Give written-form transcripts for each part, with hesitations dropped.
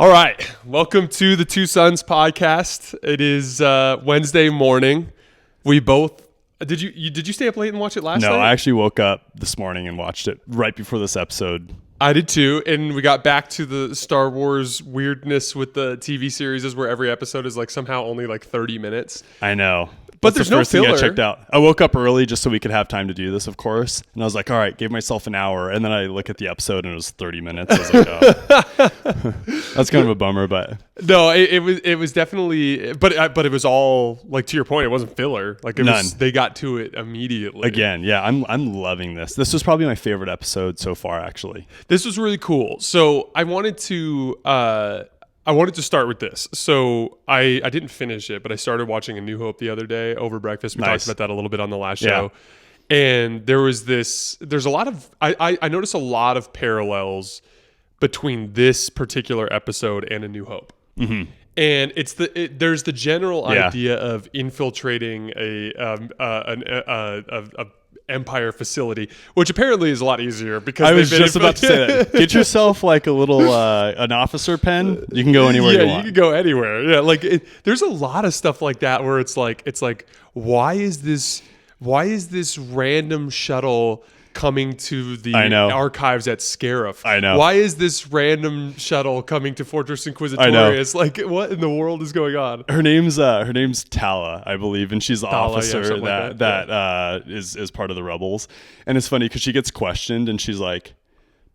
All right, welcome to the Two Sons podcast. It is Wednesday morning. We both did you stay up late and watch it last night? No, I actually woke up this morning and watched it right before this episode. I did too, and we got back to the Star Wars weirdness with the TV series, where every episode is like somehow only like 30 minutes. I know. But That's there's no filler. Thing I checked out. I woke up early just so we could have time to do this, of course. And I was like, all right, gave myself an hour. And then I look at the episode and it was 30 minutes. I was like, oh. That's kind of a bummer, but no, it was definitely, but it was all, like, to your point, it wasn't filler. Like they got to it immediately. Again, yeah, I'm loving this. This was probably my favorite episode so far, actually. This was really cool. So I wanted to start with this. So I didn't finish it, but I started watching A New Hope the other day over breakfast. We talked about that a little bit on the last show. And there's a lot of, I noticed a lot of parallels between this particular episode and A New Hope. Mm-hmm. And there's the general idea of infiltrating a Empire facility, which apparently is a lot easier because I was just about to say that. Get yourself like a little an officer pen. You can go anywhere you want. You can go anywhere. Yeah, like there's a lot of stuff like that where it's like why is this random shuttle coming to the archives at Scarif? I know. Why is this random shuttle coming to Fortress Inquisitorious? Like, what in the world is going on? Her name's Tala, I believe, and she's the officer that is part of the rebels. And it's funny because she gets questioned and she's like,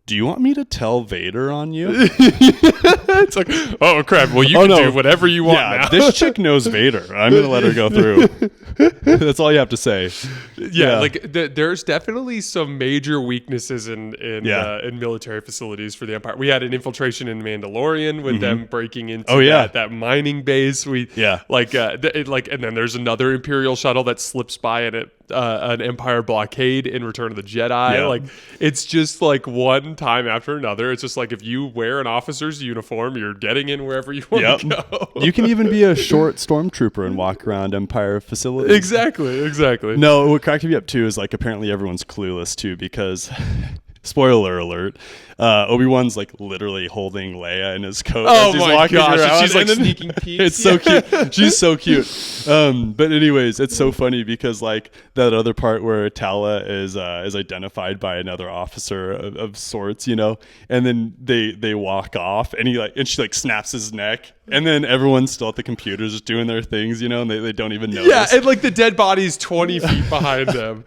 "Do you want me to tell Vader on you?" It's like, oh crap! Well, you can do whatever you want. Yeah, now. This chick knows Vader. I'm gonna let her go through. That's all you have to say. Yeah. Like there's definitely some major weaknesses in military facilities for the Empire. We had an infiltration in Mandalorian with them breaking into that mining base. And then there's another Imperial shuttle that slips by an Empire blockade in Return of the Jedi. Yeah. Like, it's just like one time after another. It's just like, if you wear an officer's uniform, you're getting in wherever you want to go. You can even be a short stormtrooper and walk around Empire facilities. Exactly. No, what cracked me up too is like apparently everyone's clueless too because spoiler alert, Obi-Wan's like literally holding Leia in his coat as he's walking around. She's like sneaking peeks. It's so cute. She's so cute. But anyways, it's so funny because like that other part where Tala is identified by another officer of sorts, and then they walk off and she like snaps his neck. And then everyone's still at the computers just doing their things, and they don't even notice. Yeah, and like the dead body's 20 feet behind them.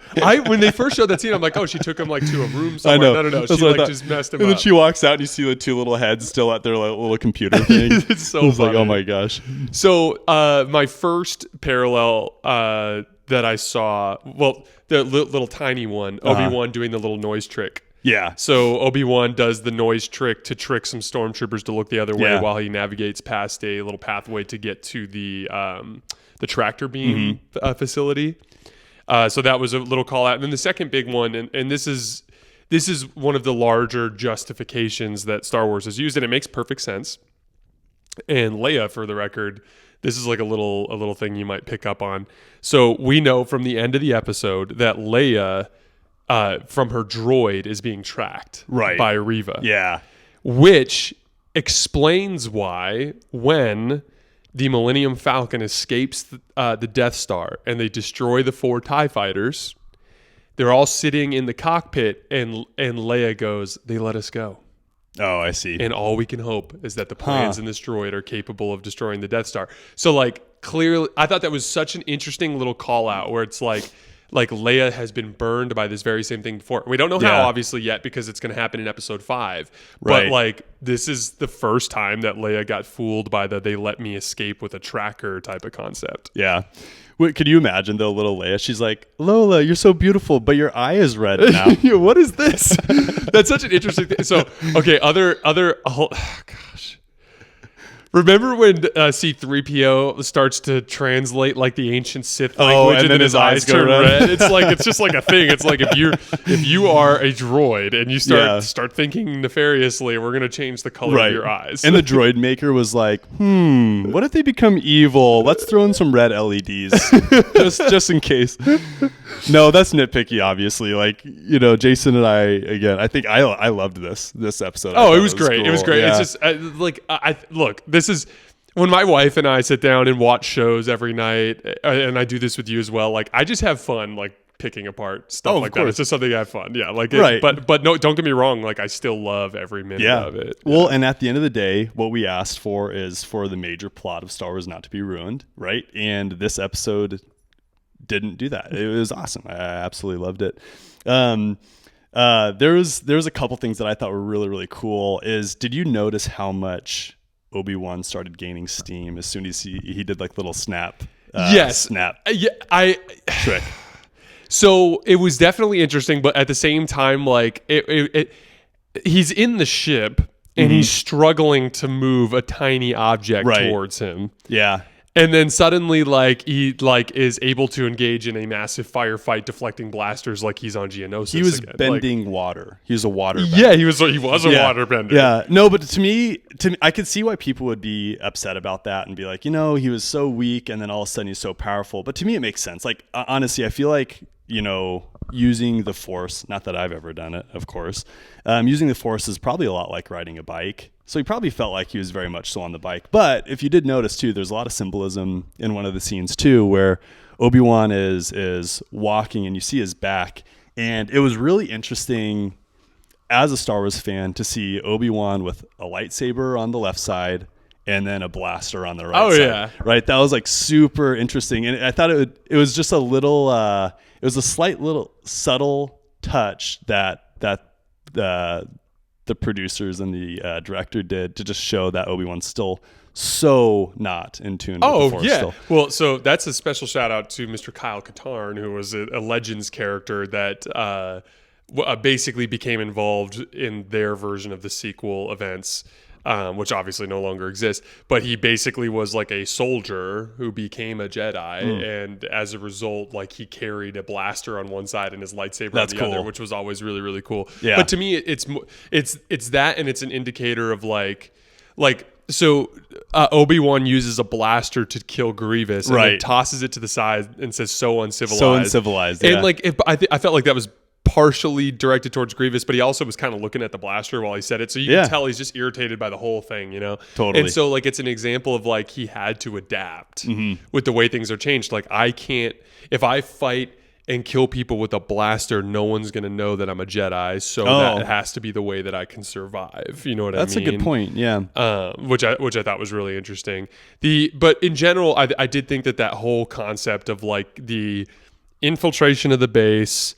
When they first showed that scene, I'm like, oh, she took him like to a room somewhere. No. She like just messed him up. And then she walks out and you see the two little heads still at their little computer thing. It's so funny. Like, oh my gosh. So my first parallel that I saw, well, the little tiny one, Obi-Wan doing the little noise trick. Yeah. So Obi-Wan does the noise trick to trick some stormtroopers to look the other way while he navigates past a little pathway to get to the tractor beam facility. So that was a little call out. And then the second big one, and this is one of the larger justifications that Star Wars has used, and it makes perfect sense. And Leia, for the record, this is like a little thing you might pick up on. So we know from the end of the episode that Leia, from her droid, is being tracked by Reva. Yeah. Which explains why when the Millennium Falcon escapes the Death Star and they destroy the 4 TIE fighters, they're all sitting in the cockpit and Leia goes, "They let us go." Oh, I see. And all we can hope is that the plans in this droid are capable of destroying the Death Star. So like clearly, I thought that was such an interesting little call out where it's like Leia has been burned by this very same thing before. We don't know how, obviously, yet, because it's going to happen in episode 5. But like, this is the first time that Leia got fooled by the "they let me escape with a tracker" type of concept. Yeah. Wait, could you imagine though, little Leia? She's like, "Lola, you're so beautiful, but your eye is red now." What is this? That's such an interesting thing. So, okay, other. Oh, gosh. Remember when C-3PO starts to translate like the ancient Sith language, and then his eyes turn red? It's just like a thing. It's like if you are a droid and you start thinking nefariously, we're gonna change the color of your eyes. And the droid maker was like, what if they become evil? Let's throw in some red LEDs just in case. No, that's nitpicky, obviously. Like, Jason and I, again, I think I loved this episode. Oh, it was great. Cool. It was great. Yeah. It's just look, this is when my wife and I sit down and watch shows every night, and I do this with you as well. Like, I just have fun, like picking apart stuff like that. It's just something I have fun. Yeah, like right. But no, don't get me wrong. Like, I still love every minute of it. Well, and at the end of the day, what we asked for is for the major plot of Star Wars not to be ruined, right? And this episode didn't do that. It was awesome. I absolutely loved it. There was a couple things that I thought were really, really cool. Did you notice how much Obi-Wan started gaining steam as soon as he did like little snap? Snap. Trick. So it was definitely interesting, but at the same time, like he's in the ship and he's struggling to move a tiny object towards him. Yeah. And then suddenly, like, he is able to engage in a massive firefight, deflecting blasters like he's on Geonosis. He was again. bending water. He was a water bender. Yeah, he was a water bender. Yeah, no, but to me, I could see why people would be upset about that and be like, he was so weak, and then all of a sudden he's so powerful. But to me, it makes sense. Like, honestly, I feel like using the Force. Not that I've ever done it, of course. Using the Force is probably a lot like riding a bike. So he probably felt like he was very much so on the bike. But if you did notice too, there's a lot of symbolism in one of the scenes too, where Obi-Wan is walking and you see his back. And it was really interesting as a Star Wars fan to see Obi-Wan with a lightsaber on the left side and then a blaster on the right side. Oh yeah. Right. That was like super interesting. And I thought it was just a little, it was a slight little subtle touch that the producers and the director did to just show that Obi-Wan's still so not in tune with the Force still. Well, so that's a special shout out to Mr. Kyle Katarn, who was a Legends character that basically became involved in their version of the sequel events, which obviously no longer exists. But he basically was like a soldier who became a Jedi, and as a result, like he carried a blaster on one side and his lightsaber on the other, which was always really, really cool. Yeah. But to me, it's that, and it's an indicator of so Obi-Wan uses a blaster to kill Grievous, and then tosses it to the side and says, "So uncivilized." So uncivilized. And I felt like that was partially directed towards Grievous, but he also was kind of looking at the blaster while he said it. So you can tell he's just irritated by the whole thing, Totally. And so like it's an example of like he had to adapt with the way things are changed. Like if I fight and kill people with a blaster, no one's going to know that I'm a Jedi. So that has to be the way that I can survive. You know what I mean? That's a good point. Yeah. Which I thought was really interesting. But in general, I did think that whole concept of like the infiltration of the base,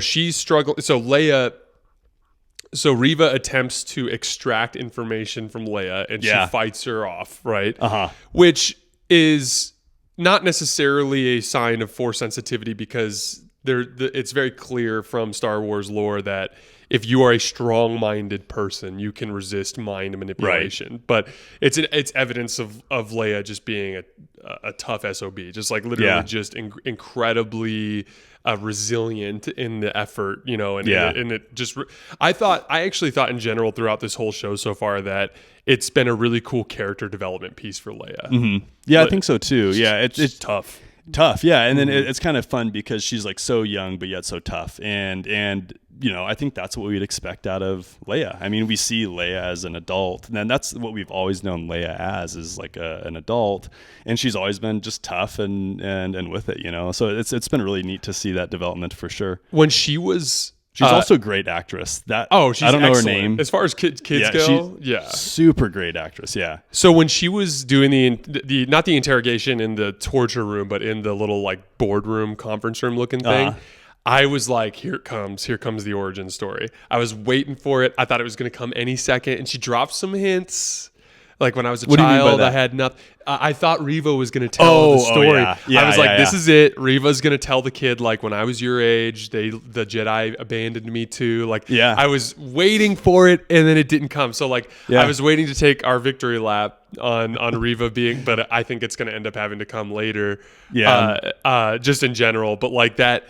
she's struggling. So Reva attempts to extract information from Leia, and she fights her off, right? Which is not necessarily a sign of Force sensitivity, because it's very clear from Star Wars lore that if you are a strong-minded person, you can resist mind manipulation. Right. But it's evidence of Leia just being a tough SOB, just like literally just incredibly resilient in the effort, and it just, I actually thought in general throughout this whole show so far that it's been a really cool character development piece for Leia. Mm-hmm. Yeah, I think so too. Yeah, it's tough. Yeah. And then it's kind of fun because she's like so young but yet so tough, and I think that's what we'd expect out of Leia. I mean, we see Leia as an adult, and then that's what we've always known Leia as, is like an adult, and she's always been just tough and with it, so it's been really neat to see that development for sure. When she's also a great actress. She's I don't know her name. As far as kids go, super great actress. Yeah. So when she was doing the not the interrogation in the torture room, but in the little like boardroom conference room looking thing, I was like, here it comes the origin story. I was waiting for it. I thought it was going to come any second, and she dropped some hints Like when I was a What do you mean by child, I that? had nothing. I thought Riva was going to tell the story. I was like, this is it. Riva's going to tell the kid, like, when I was your age, the Jedi abandoned me too. Like, I was waiting for it, and then it didn't come. So, like, I was waiting to take our victory lap on Riva being, but I think it's going to end up having to come later. Just in general. But, like, that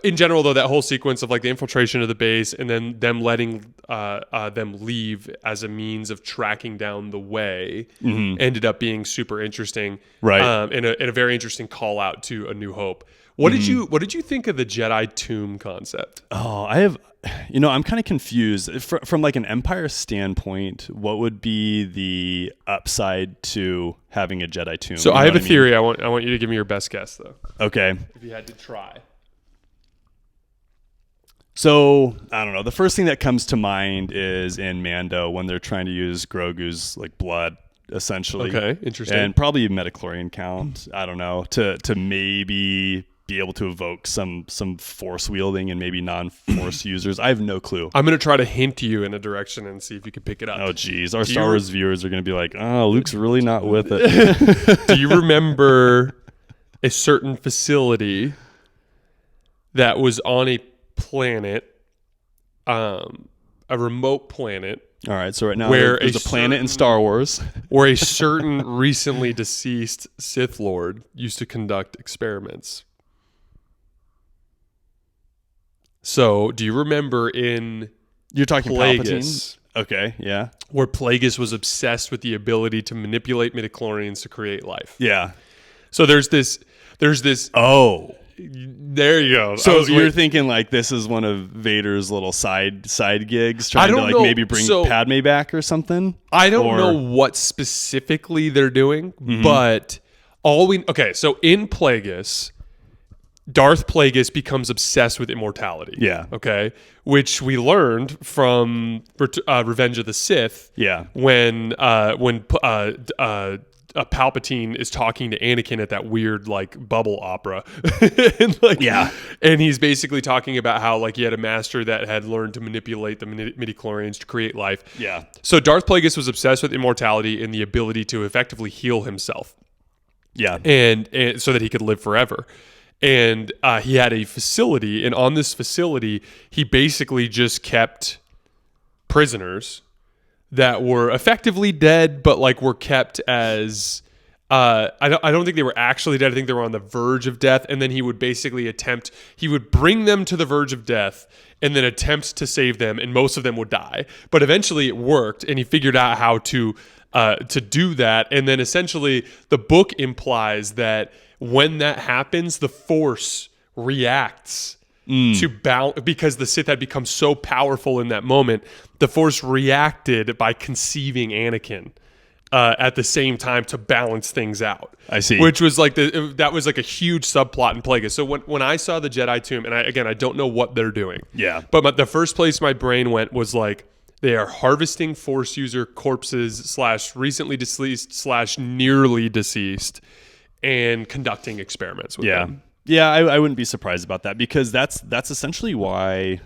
in general, though, that whole sequence of like the infiltration of the base and then them letting them leave as a means of tracking down the way ended up being super interesting, right? And a very interesting call out to A New Hope. What did you think of the Jedi tomb concept? Oh, I'm kind of confused from like an Empire standpoint. What would be the upside to having a Jedi tomb? So I have a theory. I want you to give me your best guess, though. Okay. If you had to try. So, I don't know. The first thing that comes to mind is in Mando when they're trying to use Grogu's like blood, essentially. Okay, interesting. And probably a midichlorian count, I don't know, to maybe be able to evoke some force wielding and maybe non-force users. I have no clue. I'm going to try to hint you in a direction and see if you can pick it up. Oh, geez. Our Star Wars viewers are going to be like, oh, Luke's really not with it. Do you remember a certain facility that was on a planet, a remote planet? All right, so right now where there's a planet in Star Wars where a certain recently deceased Sith Lord used to conduct experiments. So, do you remember You're talking Plagueis? Palpatine? Okay, yeah. Where Plagueis was obsessed with the ability to manipulate midichlorians to create life. Yeah. So there's this. Oh. There you go. So you're thinking like this is one of Vader's little side gigs, trying to like maybe bring Padme back or something? I don't know what specifically they're doing, but so in Plagueis, Darth Plagueis becomes obsessed with immortality. Yeah. Okay. Which we learned from Revenge of the Sith. Yeah. When Palpatine is talking to Anakin at that weird like bubble opera, and he's basically talking about how like he had a master that had learned to manipulate the midichlorians to create life. Yeah. So Darth Plagueis was obsessed with immortality and the ability to effectively heal himself. Yeah. And so that he could live forever. And he had a facility, and on this facility, he basically just kept prisoners that were effectively dead, but like were kept as I don't think they were actually dead. I think they were on the verge of death, and then he would basically bring them to the verge of death and then attempt to save them, and most of them would die. But eventually it worked, and he figured out how to do that. And then essentially the book implies that when that happens, the Force reacts because the Sith had become so powerful in that moment. The Force reacted by conceiving Anakin at the same time to balance things out. I see. Which was like that was like a huge subplot in Plagueis. So when I saw the Jedi tomb, and I don't know what they're doing. Yeah. But the first place my brain went was like, they are harvesting Force user corpses / recently deceased / nearly deceased and conducting experiments with them. Yeah, I wouldn't be surprised about that, because that's essentially why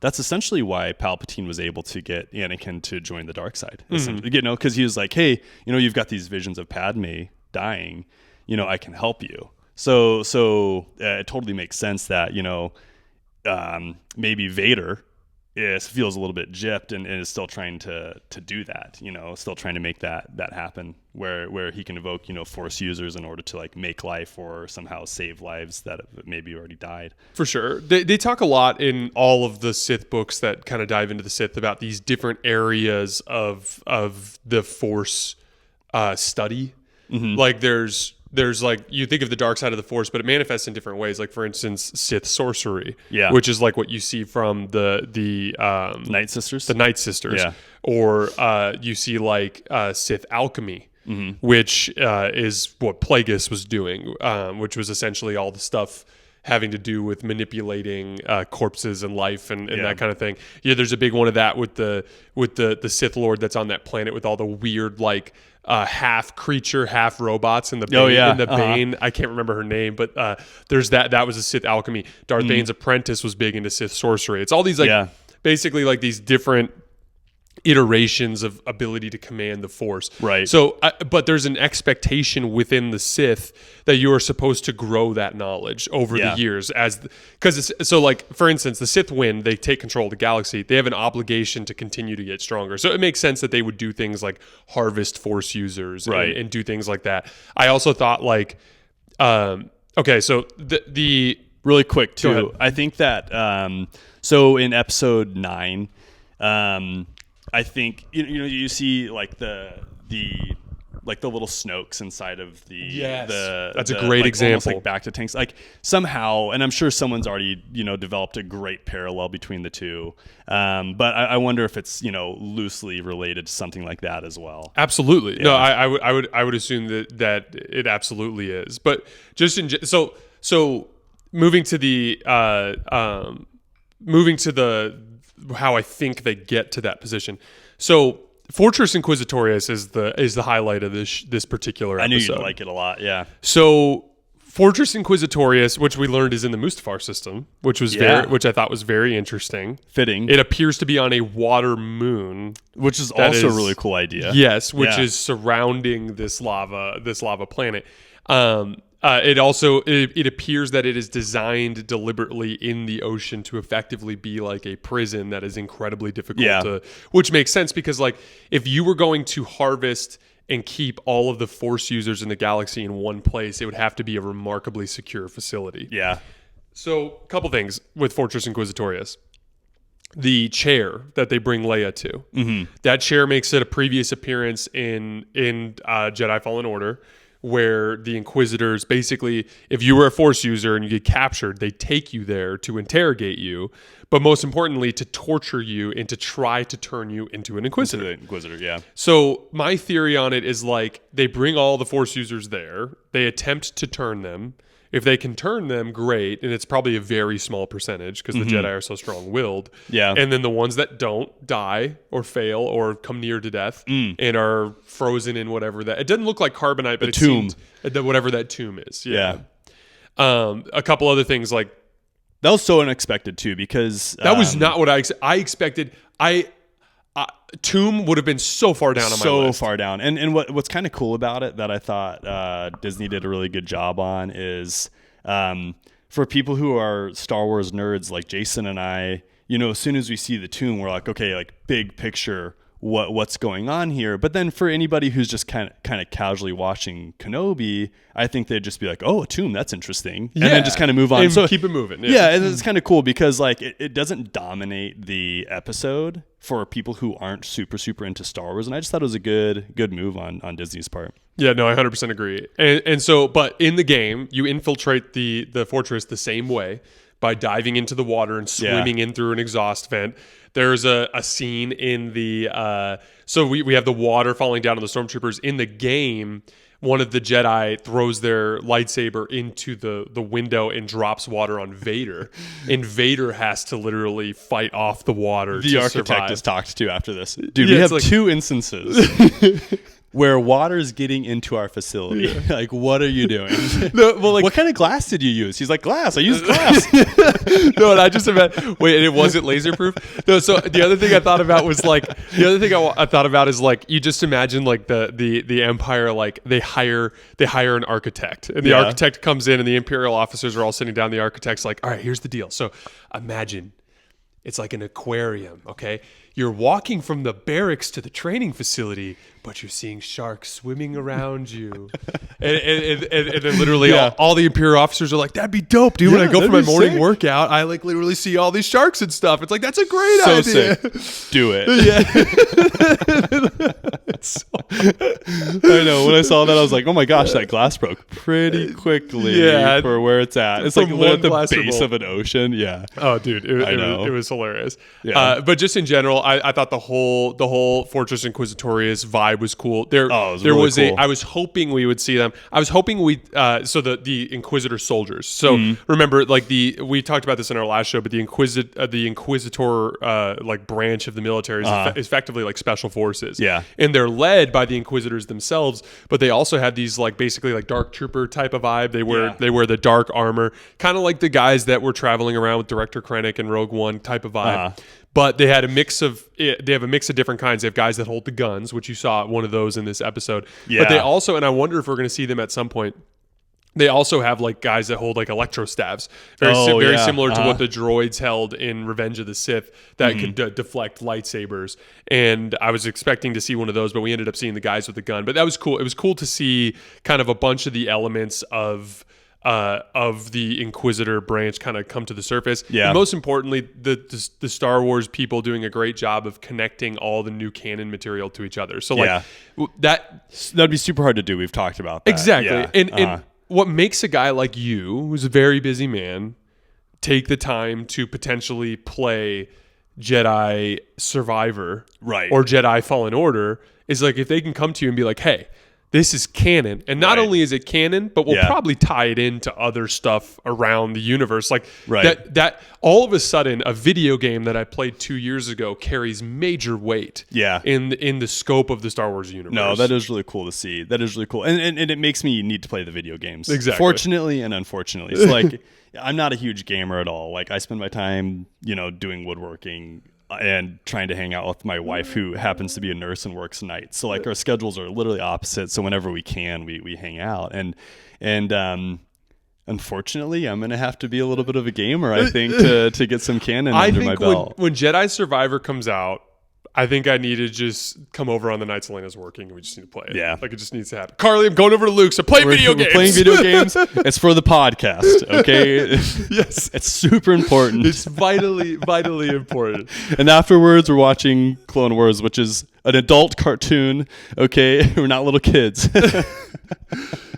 Palpatine was able to get Anakin to join the dark side. Because he was like, hey, you've got these visions of Padme dying, I can help you. So it totally makes sense that maybe Vader feels a little bit gypped and is still trying to do that, still trying to make that happen where he can evoke, Force users in order to like make life or somehow save lives that maybe already died. For sure. They talk a lot in all of the Sith books that kind of dive into the Sith about these different areas of the Force study. Like there's like, you think of the dark side of the Force, but it manifests in different ways. Like, for instance, Sith sorcery, which is like what you see from the Night Sisters. The Night Sisters. Yeah. Or you see like Sith alchemy, which is what Plagueis was doing, which was essentially all the stuff having to do with manipulating corpses and life and that kind of thing. Yeah, there's a big one of that with the Sith Lord that's on that planet with all the weird like half creature, half robots in the Bane. Bane. I can't remember her name, but there's that was a Sith alchemy. Darth Bane's apprentice was big into Sith sorcery. It's all these like basically like these different iterations of ability to command the Force. Right. So, but there's an expectation within the Sith that you are supposed to grow that knowledge over the years, because so like for instance, the Sith win, they take control of the galaxy. They have an obligation to continue to get stronger. So it makes sense that they would do things like harvest Force users, and do things like that. I also thought like, okay, so the really quick too. I think that so in episode 9. I think you see like the little Snokes inside of the that's a great example, like back to tanks, like somehow, and I'm sure someone's already developed a great parallel between the two, but I wonder if it's loosely related to something like that as well. Absolutely. No, I would assume that it absolutely is, but just so moving to the how I think they get to that position. So Fortress Inquisitorious is the highlight of this particular episode. I knew you'd like it a lot, yeah. So Fortress Inquisitorious, which we learned is in the Mustafar system, which I thought was very interesting. Fitting. It appears to be on a water moon, which is also a really cool idea. Yes, which is surrounding this lava planet. It appears that it is designed deliberately in the ocean to effectively be like a prison that is incredibly difficult to, which makes sense because like if you were going to harvest and keep all of the Force users in the galaxy in one place, it would have to be a remarkably secure facility. Yeah. So a couple things with Fortress Inquisitorious. The chair that they bring Leia to. Mm-hmm. That chair makes it a previous appearance in Jedi Fallen Order, where the Inquisitors basically, if you were a Force user and you get captured, they take you there to interrogate you, but most importantly, to torture you and to try to turn you into an Inquisitor. Inquisitor, yeah. So my theory on it is like they bring all the Force users there, they attempt to turn them. If they can turn them, great, and it's probably a very small percentage because the Jedi are so strong-willed. Yeah. And then the ones that don't die or fail or come near to death and are frozen in whatever that... It doesn't look like carbonite, but it seems whatever that tomb is. Yeah. A couple other things like... That was so unexpected, too, because... That was not what I expected. Tomb would have been so far down on my list. So far down. And what's kind of cool about it that I thought Disney did a really good job on is for people who are Star Wars nerds like Jason and I, as soon as we see the tomb, we're like, okay, like big picture, what's going on here? But then for anybody who's just kind of casually watching Kenobi, I think they'd just be like, oh, a tomb, that's interesting. And then just kind of move on. And so keep it moving. Yeah, and it's kind of cool because like it doesn't dominate the episode for people who aren't super, super into Star Wars. And I just thought it was a good move on Disney's part. Yeah, no, I 100% agree. And so, but in the game, you infiltrate the fortress the same way by diving into the water and swimming in through an exhaust vent. There's a scene in the... so we have the water falling down on the stormtroopers. In the game, one of the Jedi throws their lightsaber into the window and drops water on Vader. And Vader has to literally fight off the water the to architect survive. Is talked to after this. Dude, we have like, 2 instances... where water is getting into our facility. Yeah. Like, what are you doing? No, well, like, what kind of glass did you use? He's like, glass. I used glass. No, and I just imagine, wait, and it wasn't laser proof? No, so the other thing I thought about was like, I thought about is like, you just imagine like the Empire, like they hire an architect and the architect comes in and the Imperial officers are all sitting down. The architect's like, all right, here's the deal. So imagine it's like an aquarium, okay? You're walking from the barracks to the training facility, but you're seeing sharks swimming around you. and then literally all the Imperial officers are like, that'd be dope, dude. When I go for my morning workout, I like literally see all these sharks and stuff. It's like, that's a great idea. Sick. Do it. Yeah. I know. When I saw that, I was like, oh my gosh, that glass broke pretty quickly for where it's at. It's like at the base of an ocean. Yeah. Oh, dude. It was hilarious. Yeah. But just in general, I thought the whole Fortress Inquisitorious vibe was cool. I was hoping we would see them. I was hoping the Inquisitor soldiers. So remember, like we talked about this in our last show, but the Inquisitor like branch of the military is effectively like special forces. Yeah, and they're led by the Inquisitors themselves, but they also have these like basically like dark trooper type of vibe. They wear the dark armor, kind of like the guys that were traveling around with Director Krennic and Rogue One type of vibe. But they have a mix of different kinds. They have guys that hold the guns, which you saw one of those in this episode. Yeah. But they also, and I wonder if we're going to see them at some point, they also have like guys that hold like electro staves, very similar to what the droids held in Revenge of the Sith that could deflect lightsabers. And I was expecting to see one of those, but we ended up seeing the guys with the gun. But that was cool. It was cool to see kind of a bunch of the elements of the Inquisitor branch kind of come to the surface. Yeah. And most importantly, the Star Wars people doing a great job of connecting all the new canon material to each other. So like that'd be super hard to do. We've talked about that. Exactly. Yeah. And what makes a guy like you, who's a very busy man, take the time to potentially play Jedi Survivor or Jedi Fallen Order is like if they can come to you and be like, hey, this is canon. And not only is it canon, but we'll probably tie it into other stuff around the universe. Like that all of a sudden, a video game that I played 2 years ago carries major weight in the scope of the Star Wars universe. No, that is really cool to see. That is really cool. And it makes me need to play the video games. Exactly. Fortunately and unfortunately. It's like I'm not a huge gamer at all. Like I spend my time, doing woodworking and trying to hang out with my wife, who happens to be a nurse and works nights. So like our schedules are literally opposite. So whenever we can, we hang out. And unfortunately, I'm going to have to be a little bit of a gamer, I think, to get some canon under my belt. When Jedi Survivor comes out, I think I need to just come over on the night Selena's working and we just need to play it. Yeah. Like it just needs to happen. Carly, I'm going over to Luke's. So play video games. We're playing video games. It's for the podcast, okay? Yes. It's super important. It's vitally important. And afterwards, we're watching Clone Wars, which is an adult cartoon, okay? We're not little kids.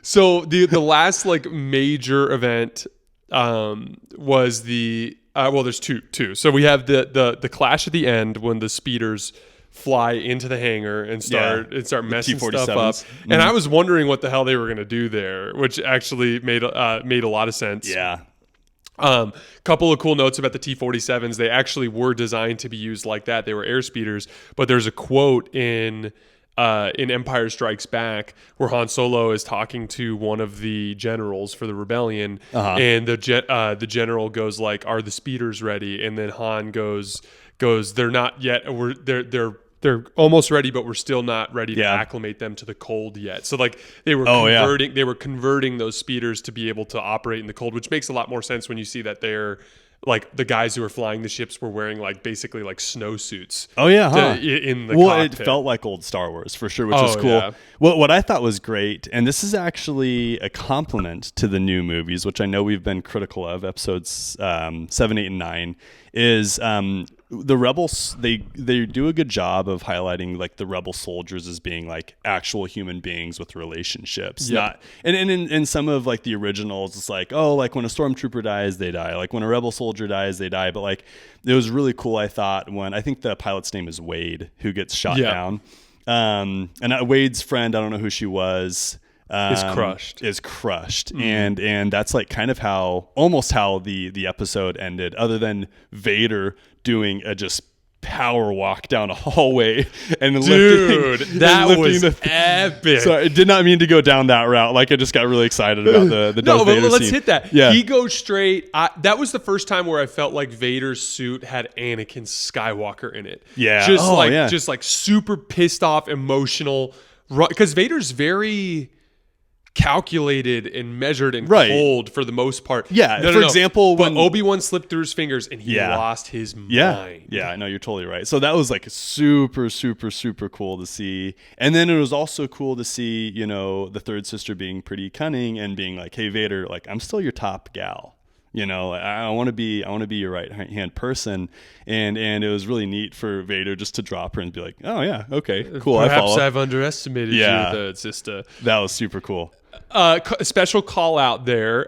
So the last like major event was the... there's two. So we have the clash at the end when the speeders fly into the hangar and start messing stuff up. Mm-hmm. And I was wondering what the hell they were going to do there, which actually made a lot of sense. Yeah. Couple of cool notes about the T-47s. They actually were designed to be used like that. They were air speeders, but there's a quote in Empire Strikes Back where Han Solo is talking to one of the generals for the rebellion, and the general goes like, "Are the speeders ready?" And then Han goes, "They're not yet. They're almost ready, but we're still not ready to acclimate them to the cold yet." So like they were converting those speeders to be able to operate in the cold, which makes a lot more sense when you see that they're like the guys who were flying the ships were wearing like basically like snowsuits. Oh yeah, in the cockpit. It felt like old Star Wars for sure, which is cool. Yeah. What I thought was great, and this is actually a compliment to the new movies, which I know we've been critical of, episodes 7, 8, and 9, is the rebels. They do a good job of highlighting like the rebel soldiers as being like actual human beings with relationships. Yep. And in some of like the originals, it's like, oh, like when a stormtrooper dies, they die. Like when a rebel soldier dies, they die. But like it was really cool, I thought, when I think the pilot's name is Wade, who gets shot down. And Wade's friend, I don't know who she was, is crushed. Mm-hmm. And that's like kind of almost how the episode ended, other than Vader doing a just power walk down a hallway and lifting was epic. So I did not mean to go down that route. Like I just got really excited about the Darth Vader but let's scene. hit that. Yeah. He goes straight. That was the first time where I felt like Vader's suit had Anakin Skywalker in it. Yeah. Just like super pissed off, emotional. Because Vader's very calculated and measured and cold for the most part. Yeah. For example, when Obi-Wan slipped through his fingers and he lost his mind. Yeah, no, you're totally right. So that was like super, super, super cool to see. And then it was also cool to see, the third sister being pretty cunning and being like, "Hey Vader, like I'm still your top gal. I want to be your right hand person." And it was really neat for Vader just to drop her and be like, "Oh yeah, okay, cool. Perhaps I've underestimated you, third sister." That was super cool. Special call out there.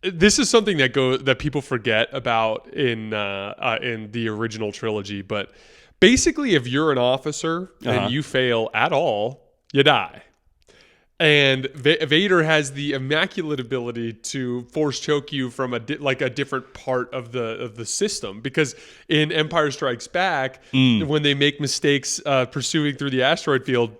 This is something that people forget about in the original trilogy, but basically, if you're an officer and you fail at all, you die. And Vader has the immaculate ability to force choke you from a different part of the system, because in Empire Strikes Back, when they make mistakes pursuing through the asteroid field,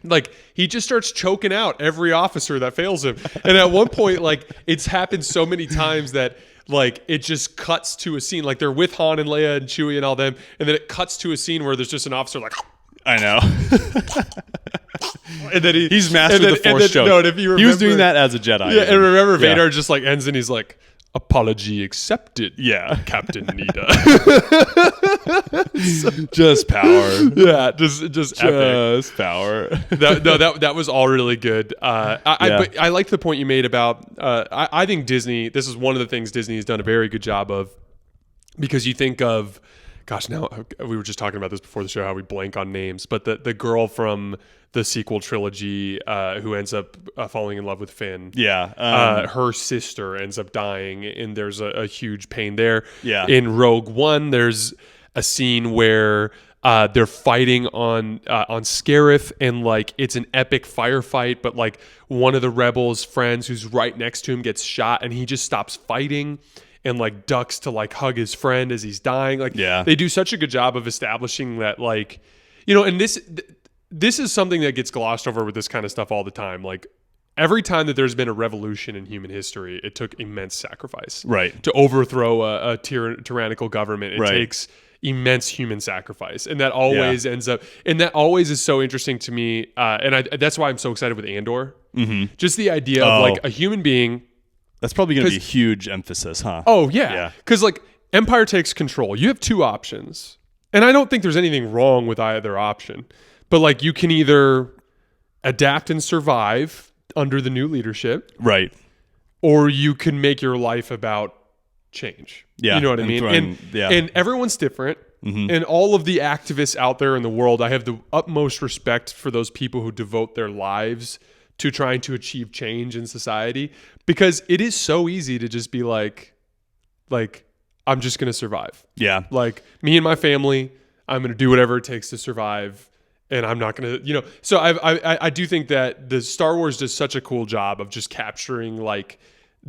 like he just starts choking out every officer that fails him. And at one point, like it's happened so many times that like it just cuts to a scene like they're with Han and Leia and Chewie and all them, and then it cuts to a scene where there's just an officer like, I know. and then he's mastered the Force choke. No, and if you remember, he was doing that as a Jedi. Yeah, and remember Vader just like ends and he's like, apology accepted. Yeah, Captain Nita. Just power. Yeah, just epic. Power. That was all really good. But I like the point you made about. I think Disney. This is one of the things Disney has done a very good job of, because you think of, gosh, now we were just talking about this before the show, how we blank on names, but the girl from the sequel trilogy who ends up falling in love with Finn. Yeah. Her sister ends up dying, and there's a huge pain there. Yeah. In Rogue One, there's a scene where they're fighting on Scarif, and like it's an epic firefight, but like one of the rebels' friends who's right next to him gets shot, and he just stops fighting and like ducks to like hug his friend as he's dying. Like they do such a good job of establishing that, like, and this is something that gets glossed over with this kind of stuff all the time. Like every time that there's been a revolution in human history, it took immense sacrifice. Right. To overthrow a tyrannical government, it takes immense human sacrifice, and that always ends up, and that always is so interesting to me. That's why I'm so excited with Andor. Mm-hmm. Just the idea of like a human being. That's probably going to be a huge emphasis, huh? Oh, yeah. Because, like, Empire takes control. You have two options. And I don't think there's anything wrong with either option. But, like, you can either adapt and survive under the new leadership. Right. Or you can make your life about change. Yeah. You know what I mean? And everyone's different. Mm-hmm. And all of the activists out there in the world, I have the utmost respect for those people who devote their lives to trying to achieve change in society, because it is so easy to just be like I'm just going to survive. Yeah. Like me and my family, I'm going to do whatever it takes to survive, and I'm not going to, so I do think that the Star Wars does such a cool job of just capturing like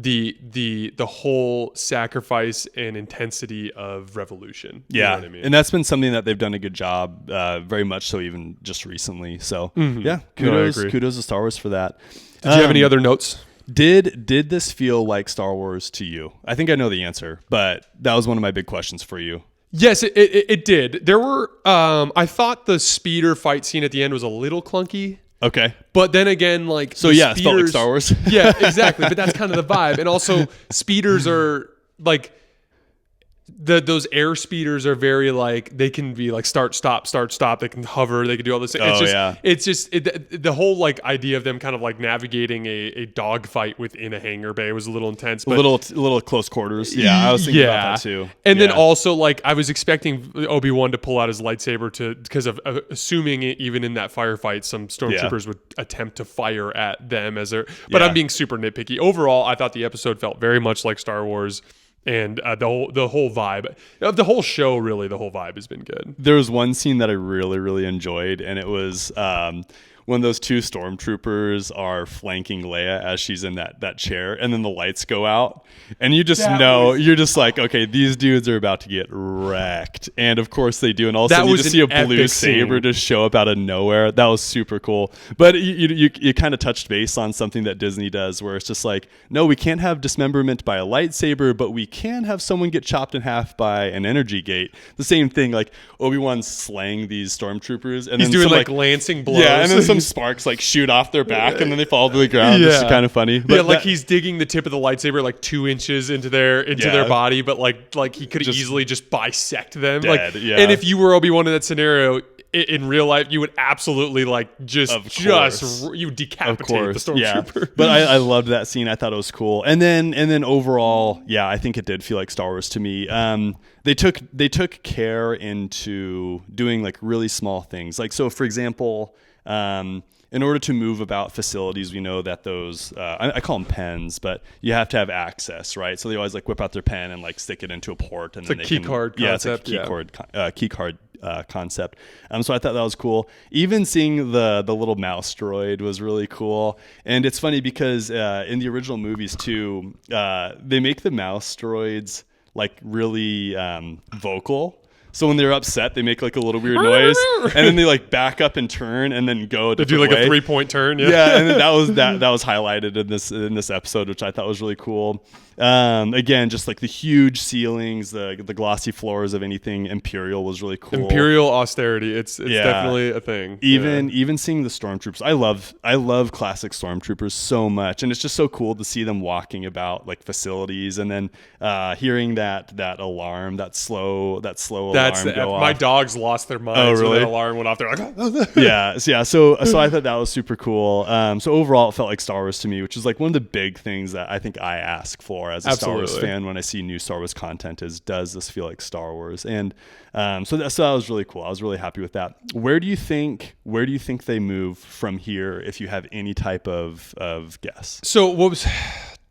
the whole sacrifice and intensity of revolution. Yeah. You know what I mean? And that's been something that they've done a good job, very much so even just recently. So yeah, kudos to Star Wars for that. Did you have any other notes? Did this feel like Star Wars to you? I think I know the answer, but that was one of my big questions for you. Yes, it did. There were, I thought the speeder fight scene at the end was a little clunky. Okay. But then again, like, so yeah, it felt like Star Wars. Yeah, exactly. But that's kind of the vibe. And also speeders are like, those air speeders are very like, they can be like start, stop. They can hover. They can do all this. It's just the whole like idea of them kind of like navigating a dogfight within a hangar bay was a little intense. But a little close quarters. Yeah, I was thinking about that too. And then also like I was expecting Obi Wan to pull out his lightsaber because of assuming even in that firefight, some stormtroopers would attempt to fire at them as their. But I'm being super nitpicky. Overall, I thought the episode felt very much like Star Wars. And the whole vibe of the whole show, really, the whole vibe has been good. There was one scene that I really, really enjoyed, and it was when those two stormtroopers are flanking Leia as she's in that chair, and then the lights go out, and you just you're just like, okay, these dudes are about to get wrecked, and of course they do, and all of a sudden you just see a blue saber just show up out of nowhere. That was super cool. But you kind of touched base on something that Disney does, where it's just like, no, we can't have dismemberment by a lightsaber, but we can have someone get chopped in half by an energy gate. The same thing, like Obi-Wan's slaying these stormtroopers, and he's then doing like lancing blows. Yeah, and then some sparks like shoot off their back and then they fall to the ground. It's kind of funny. But like he's digging the tip of the lightsaber like 2 inches into their body, but like he could easily just bisect them. Dead, And if you were Obi-Wan in that scenario in real life, you would absolutely like you decapitate the stormtrooper. Yeah. But I loved that scene. I thought it was cool. And then overall, I think it did feel like Star Wars to me. They took care into doing like really small things. Like, so for example, in order to move about facilities, we know that those, I call them pens, but you have to have access, right? So they always like whip out their pen and like stick it into a port. And it's then a key card concept. Yeah, it's like key card concept. So I thought that was cool. Even seeing the little mouse droid was really cool. And it's funny because in the original movies too, they make the mouse droids like really vocal. So when they're upset, they make like a little weird noise, and then they like back up and turn, and then go. They do like a 3-point turn. Yeah, and that was highlighted in this episode, which I thought was really cool. Again, just like the huge ceilings, the glossy floors of anything Imperial was really cool. Imperial austerity, it's definitely a thing. Even seeing the stormtroopers, I love classic stormtroopers so much, and it's just so cool to see them walking about like facilities, and then hearing that alarm, that slow alarm go off. My dogs lost their minds when that alarm went off. They're like, oh. yeah. So I thought that was super cool. So overall, it felt like Star Wars to me, which is like one of the big things that I think I ask for as a Star Wars fan when I see new Star Wars content is, does this feel like Star Wars? And so that was really cool. I was really happy with that. Where do you think they move from here, if you have any type of guess? So what was...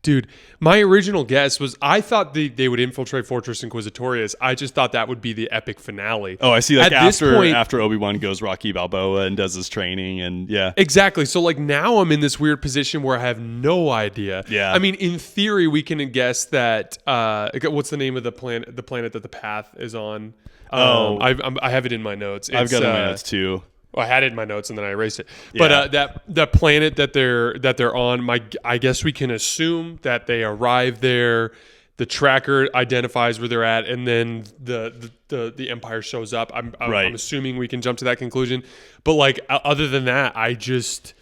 Dude, my original guess was I thought they would infiltrate Fortress Inquisitorious. I just thought that would be the epic finale. Oh, I see. Like after Obi-Wan goes Rocky Balboa and does his training, and yeah. Exactly. So like now I'm in this weird position where I have no idea. Yeah. I mean, in theory, we can guess that what's the name of the planet that the path is on? I have it in my notes. I've got it in my notes too. Well, I had it in my notes and then I erased it. Yeah. But that planet that they're on, I guess we can assume that they arrive there. The tracker identifies where they're at, and then the Empire shows up. I'm assuming we can jump to that conclusion. But like other than that, I just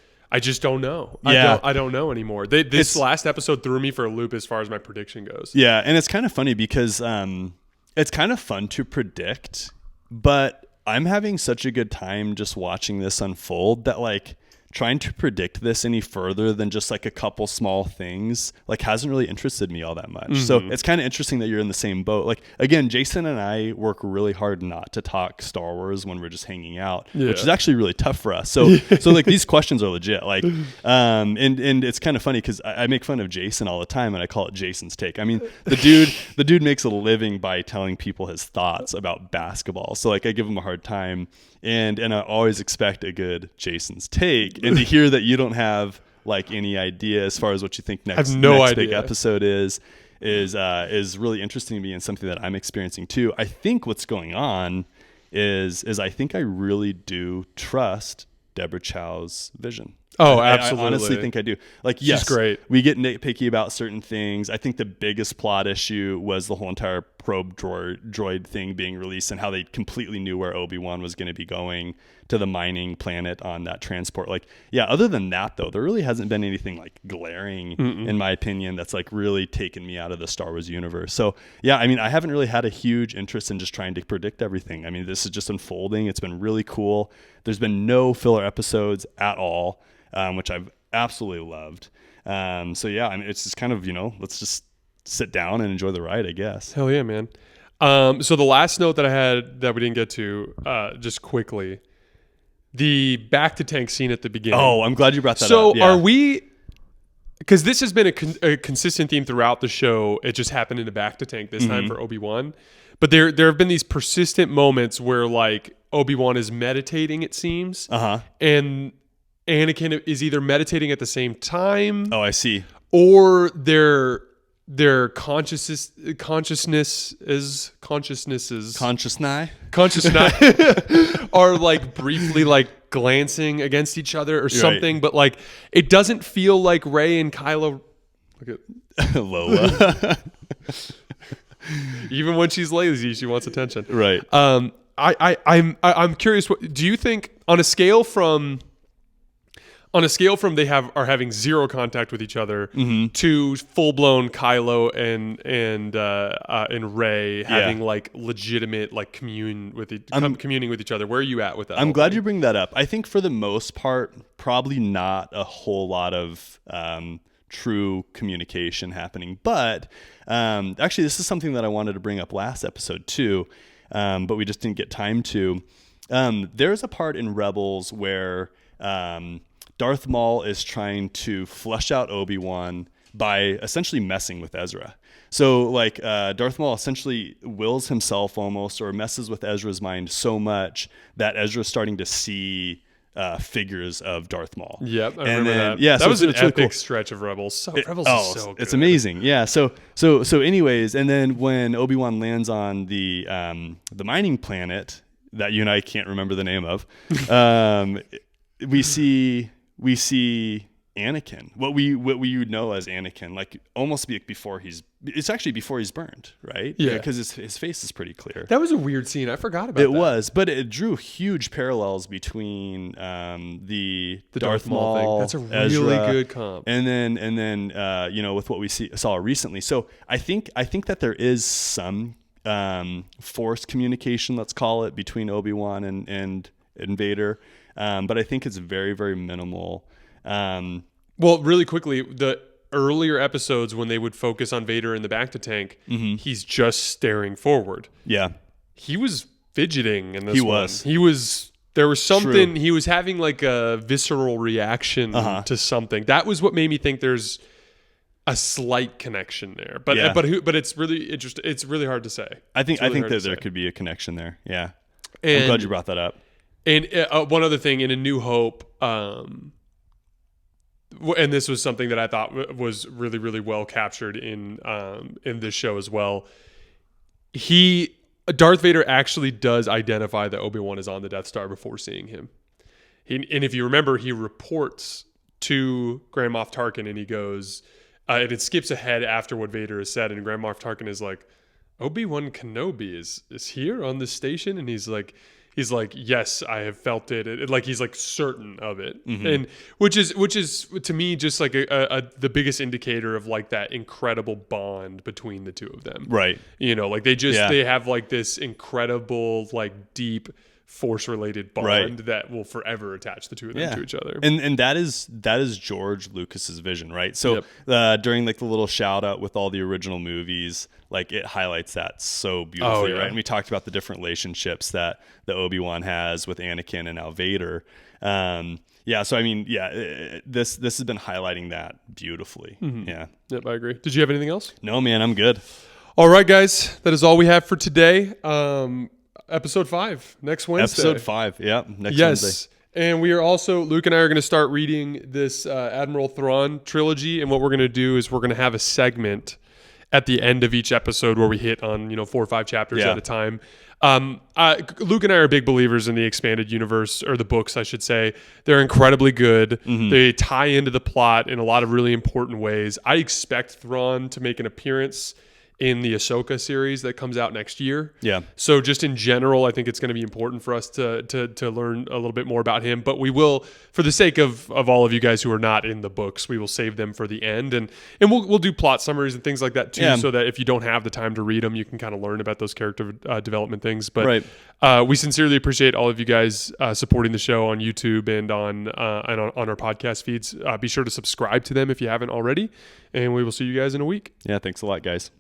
don't know. Yeah. I don't know anymore. This last episode threw me for a loop as far as my prediction goes. Yeah, and it's kind of funny because it's kind of fun to predict, but I'm having such a good time just watching this unfold that like trying to predict this any further than just like a couple small things like hasn't really interested me all that much. Mm-hmm. So it's kind of interesting that you're in the same boat. Like again, Jason and I work really hard not to talk Star Wars when we're just hanging out, which is actually really tough for us. So like these questions are legit. Like and it's kind of funny because I make fun of Jason all the time and I call it Jason's Take. I mean, the dude makes a living by telling people his thoughts about basketball. So like I give him a hard time. And I always expect a good Jason's Take, and to hear that you don't have like any idea as far as what you think next big episode is really interesting to me and something that I'm experiencing too. I think what's going on is I think I really do trust Deborah Chow's vision. Oh, absolutely. I honestly think I do. Like, yes, she's great. We get nitpicky about certain things. I think the biggest plot issue was the whole entire probe droid thing being released and how they completely knew where Obi-Wan was going to be going to the mining planet on that transport. Like, yeah, other than that, though, there really hasn't been anything like glaring, in my opinion, that's like really taken me out of the Star Wars universe. So, yeah, I mean, I haven't really had a huge interest in just trying to predict everything. I mean, this is just unfolding. It's been really cool. There's been no filler episodes at all. Which I've absolutely loved. So yeah, I mean, it's just kind of, let's just sit down and enjoy the ride, I guess. Hell yeah, man. So the last note that I had that we didn't get to, just quickly, the back to tank scene at the beginning. Oh, I'm glad you brought that up. So are we, because this has been a consistent theme throughout the show. It just happened in the back to tank this time for Obi-Wan. But there have been these persistent moments where like Obi-Wan is meditating, it seems. And Anakin is either meditating at the same time. Oh, I see. Or their consciousness are like briefly like glancing against each other or something. Right. But like it doesn't feel like Rey and Kylo. Look at Lola. Even when she's lazy, she wants attention. Right. I'm curious. What do you think on a scale from? On a scale from they are having zero contact with each other to full blown Kylo and Rey having like legitimate like communing with each other. Where are you at with that? I'm glad you bring that up. I think for the most part, probably not a whole lot of true communication happening. But actually, this is something that I wanted to bring up last episode too, but we just didn't get time to. There's a part in Rebels where Darth Maul is trying to flush out Obi-Wan by essentially messing with Ezra. So like Darth Maul essentially wills himself almost or messes with Ezra's mind so much that Ezra's starting to see figures of Darth Maul. Yep, I remember that. Yeah, that was an it's really epic cool. stretch of Rebels. Rebels is so good. It's amazing. Yeah. So anyways, and then when Obi-Wan lands on the mining planet that you and I can't remember the name of, we see Anakin, what we would know as Anakin, like almost before he's burned, right? Yeah, because his face is pretty clear. That was a weird scene. I forgot about it. That Was, but it drew huge parallels between the Darth Maul thing. That's a really good comp. And then with what we saw recently. So I think that there is some force communication, let's call it, between Obi-Wan and Vader, but I think it's very, very minimal. Well, really quickly, the earlier episodes when they would focus on Vader in the bacta tank, he's just staring forward. Yeah. He was fidgeting in this He was. There was something. True. He was having like a visceral reaction to something. That was what made me think there's a slight connection there. But it's really interesting. It's really hard to say. I think that there could be a connection there. Yeah. And, I'm glad you brought that up. And one other thing, in A New Hope, and this was something that I thought was really, really well captured in this show as well. Darth Vader actually does identify that Obi-Wan is on the Death Star before seeing him. And if you remember, he reports to Grand Moff Tarkin, and he goes, and it skips ahead after what Vader has said, and Grand Moff Tarkin is like, Obi Wan Kenobi is here on this station, and he's like, yes, I have felt it. Like he's like certain of it, and which is to me just like the biggest indicator of like that incredible bond between the two of them. Right. Like they have like this incredible like deep force related bond that will forever attach the two of them to each other. And that is George Lucas's vision, right? So during like the little shout out with all the original movies, like it highlights that so beautifully, right? And we talked about the different relationships that the Obi-Wan has with Anakin and now Vader. So I mean, this has been highlighting that beautifully. Yeah. Yep, I agree. Did you have anything else? No, man, I'm good. All right, guys, that is all we have for today. Episode 5 next Wednesday. Episode 5, next Wednesday. And we are also, Luke and I are going to start reading this Admiral Thrawn trilogy. And what we're going to do is we're going to have a segment at the end of each episode where we hit on 4 or 5 chapters at a time. Luke and I are big believers in the expanded universe, or the books, I should say. They're incredibly good. They tie into the plot in a lot of really important ways. I expect Thrawn to make an appearance in the Ahsoka series that comes out next year. Yeah. So just in general, I think it's going to be important for us to learn a little bit more about him. But we will, for the sake of all of you guys who are not in the books, we will save them for the end, and we'll do plot summaries and things like that too, so that if you don't have the time to read them, you can kind of learn about those character development things. But we sincerely appreciate all of you guys supporting the show on YouTube and on our podcast feeds. Be sure to subscribe to them if you haven't already, and we will see you guys in a week. Yeah. Thanks a lot, guys.